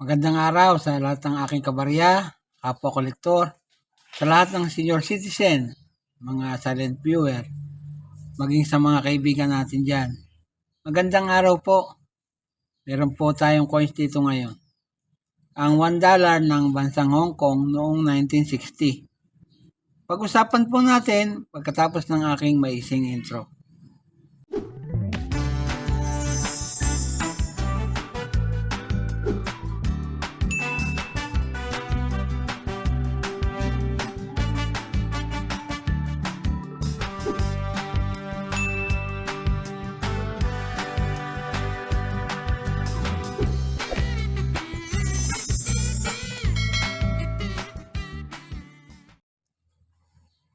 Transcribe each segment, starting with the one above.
Magandang araw sa lahat ng aking kabarya, kapwa kolektor, sa lahat ng senior citizen, mga silent viewer, maging sa mga kaibigan natin dyan. Magandang araw po. Meron po tayong coins dito ngayon. Ang $1 ng bansang Hong Kong noong 1960. Pag-usapan po natin pagkatapos ng aking maising intro.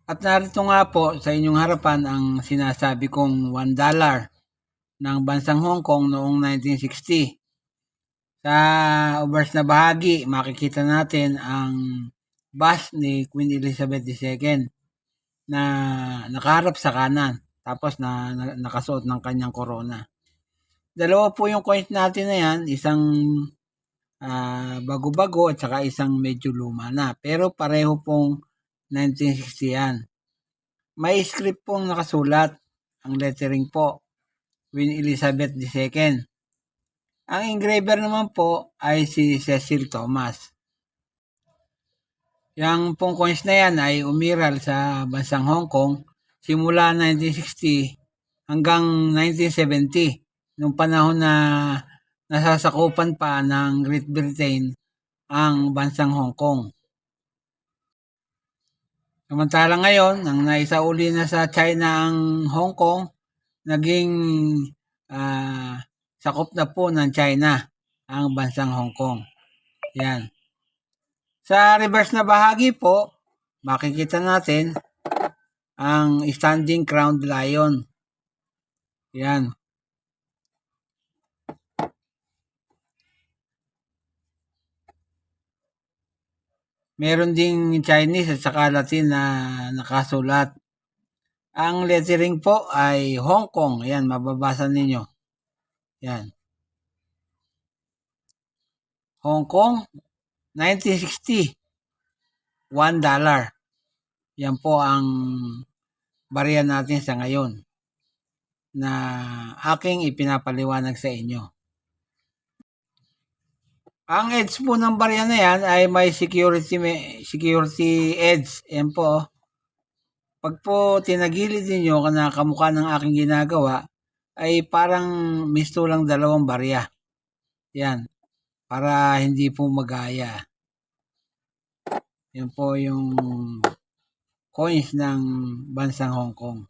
At narito nga po sa inyong harapan ang sinasabi kong $1 ng bansang Hong Kong noong 1960. Sa obverse na bahagi, makikita natin ang bust ni Queen Elizabeth II na nakaharap sa kanan, tapos nakasuot ng kanyang korona. Dalawa po yung coins natin na yan, isang bago-bago at saka isang medyo luma na. Pero pareho pong 1960 yan. May script pong nakasulat, ang lettering po, Queen Elizabeth II. Ang engraver naman po ay si Cecil Thomas. Yang pong coins na yan ay umiral sa bansang Hong Kong simula 1960 hanggang 1970, nung panahon na nasasakupan pa ng Great Britain ang bansang Hong Kong. Samantala ngayon, nang naisauli na sa China ang Hong Kong, naging sakop na po ng China ang bansang Hong Kong. Yan. Sa reverse na bahagi po, makikita natin ang standing crowned lion. Yan. Meron ding Chinese at saka Latin na nakasulat. Ang lettering po ay Hong Kong. Yan, mababasa ninyo. Yan. Hong Kong, 1960. $1. Yan po ang barya natin sa ngayon na aking ipinapaliwanag sa inyo. Ang edge po ng barya na yan ay may security edge. Yan po. Pag po tinagilid ninyo na kamukha ng aking ginagawa, ay parang misto lang dalawang barya. Yan. Para hindi po magaya. Yan po yung coins ng bansang Hong Kong.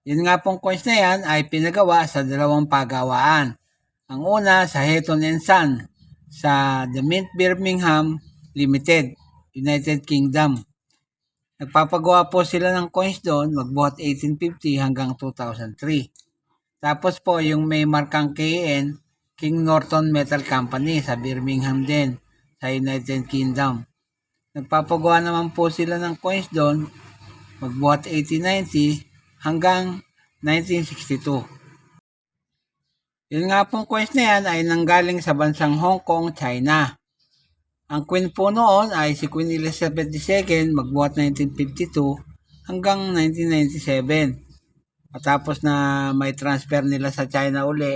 Yun nga pong coins na yan ay pinagawa sa dalawang pagawaan. Ang una sa Heaton & Son sa The Mint Birmingham Limited, United Kingdom. Nagpapagawa po sila ng coins doon magbuhat 1850 hanggang 2003. Tapos po yung may markang KN, King Norton Metal Company sa Birmingham din sa United Kingdom. Nagpapagawa naman po sila ng coins doon magbuhat 1890 hanggang 1962. Yun nga pong coins na yan ay nanggaling sa bansang Hong Kong, China. Ang queen po noon ay si Queen Elizabeth II magbuhat 1952 hanggang 1997. Matapos na may transfer nila sa China uli,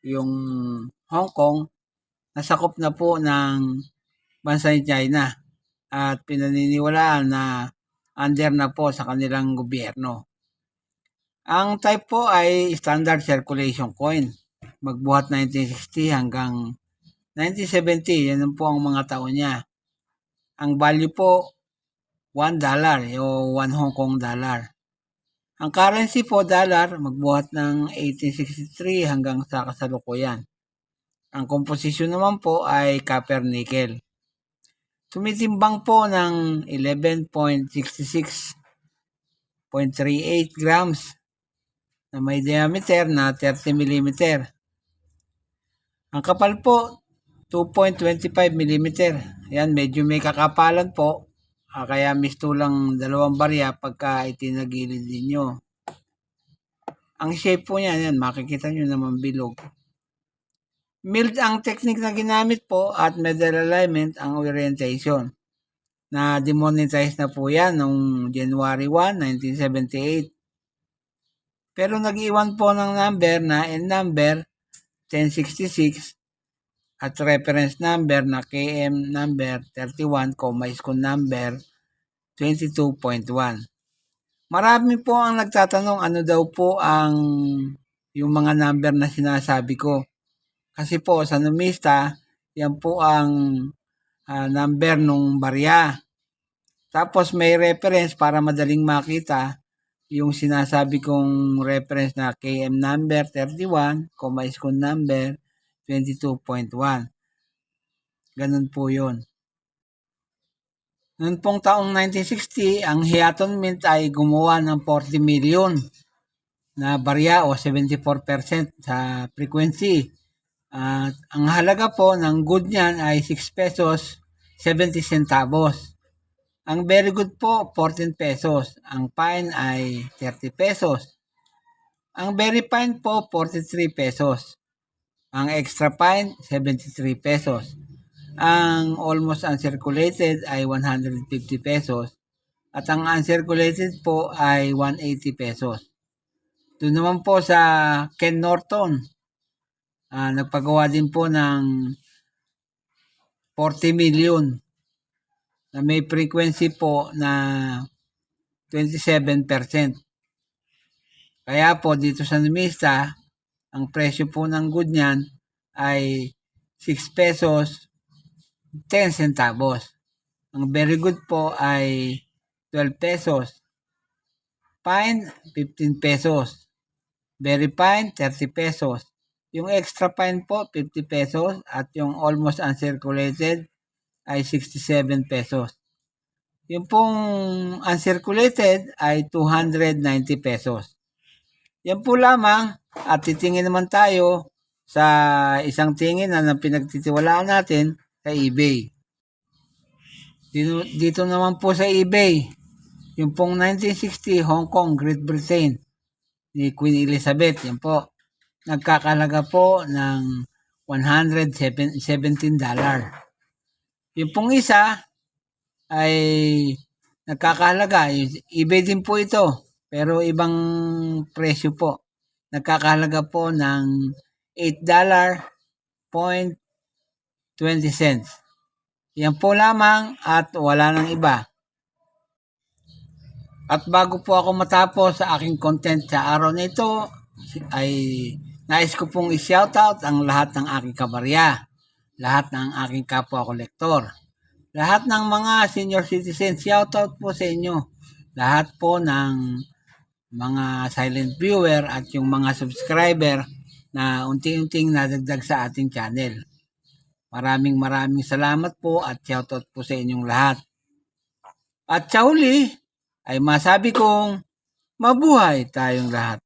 yung Hong Kong, nasakop na po ng bansa ni China at pinaniniwalaan na under na po sa kanilang gobyerno. Ang type po ay standard circulation coin. Magbuhat 1960 hanggang 1970, yan po ang mga taon niya. Ang value po, $1 o 1 Hong Kong dollar. Ang currency po, dollar, magbuhat ng 1863 hanggang sa kasalukuyan. Ang composition naman po ay copper nickel. Tumitimbang po ng 11.66.38 grams na may diameter na 30 mm. Ang kapal po, 2.25 mm. Yan, medyo may kakapalan po. Kaya misto lang dalawang barya pagka itinagilid ninyo. Ang shape po niya, yan, makikita nyo naman bilog. Milled ang technique na ginamit po at middle alignment ang orientation. Na demonetize na po yan noong January 1, 1978. Pero nag-iwan po ng number na N number 1066 at reference number na KM number 31, school number 22.1. Marami po ang nagtatanong ano daw po yung mga number na sinasabi ko. Kasi po sa numista, yan po ang number nung barya. Tapos may reference para madaling makita yung sinasabi kong reference na KM number 31, school number 22.1. Ganun po yun. Noong pong taong 1960, ang Hiaton Mint ay gumawa ng 40 million na barya o 74% sa frequency. At ang halaga po ng good niyan ay 6 pesos 70 centavos. Ang very good po, 14 pesos. Ang fine ay 30 pesos. Ang very fine po, 43 pesos. Ang extra fine, 73 pesos. Ang almost uncirculated ay 150 pesos. At ang uncirculated po ay 180 pesos. Doon naman po sa Ken Norton, nagpagawa din po ng 40 million na may frequency po na 27%. Kaya po dito sa numista, ang presyo po ng good niyan ay 6 pesos 10 centavos. Ang very good po ay 12 pesos. Fine, 15 pesos. Very fine, 30 pesos. Yung extra fine po, 50 pesos. At yung almost uncirculated ay 67 pesos. Yung pong uncirculated ay 290 pesos. Yan po lamang. At titingin naman tayo sa isang tingin na pinagtitiwalaan natin sa eBay. Dito naman po sa eBay, yung pong 1960 Hong Kong, Great Britain ni Queen Elizabeth, yan po. Nagkakalaga po ng $117. Yung pong isa ay nagkakahalaga, eBay din po ito, pero ibang presyo po. Nagkakahalaga po ng $8.20. Yan po lamang at wala nang iba. At bago po ako matapos sa aking content sa araw na ito, ay nais ko pong i-shoutout ang lahat ng aking kabarya, lahat ng aking kapwa-kolektor, lahat ng mga senior citizens, shoutout po sa inyo, lahat po ng mga silent viewer at yung mga subscriber na unti-unting nadagdag sa ating channel. Maraming salamat po at shoutout po sa inyong lahat. At sa huli ay masabi kong mabuhay tayong lahat.